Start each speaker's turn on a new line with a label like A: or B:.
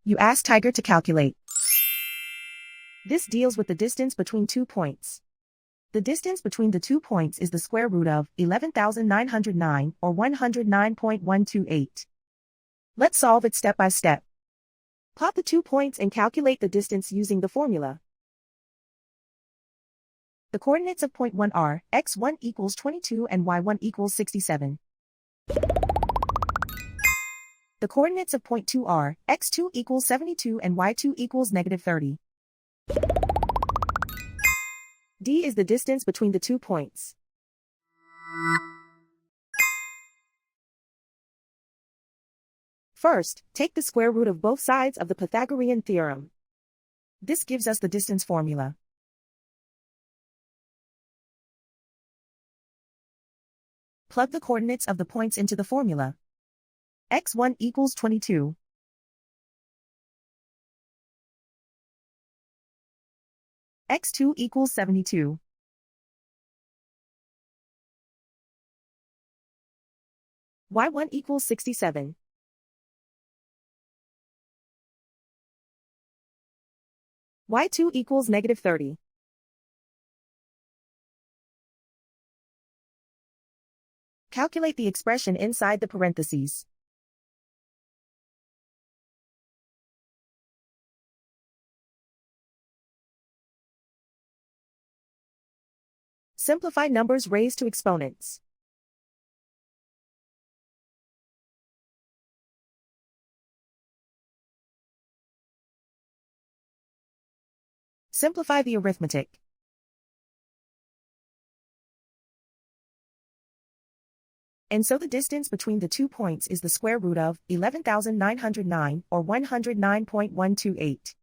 A: You ask Tiger to calculate. This deals with the distance between 2 points. The distance between the 2 points is the square root of 11,909 or 109.128. Let's solve it step by step. Plot the 2 points and calculate the distance using the formula. The coordinates of point 1 are x1 equals 22 and y1 equals 67. The coordinates of point 2 are x2 equals 72 and y2 equals negative 30. D is the distance between the 2 points. First, take the square root of both sides of the Pythagorean theorem. This gives us the distance formula. Plug the coordinates of the points into the formula. x1 equals 22. x2 equals 72. y1 equals 67. y2 equals negative 30. Calculate the expression inside the parentheses. Simplify numbers raised to exponents. Simplify the arithmetic. And so the distance between the 2 points is the square root of 11,909 or 109.128.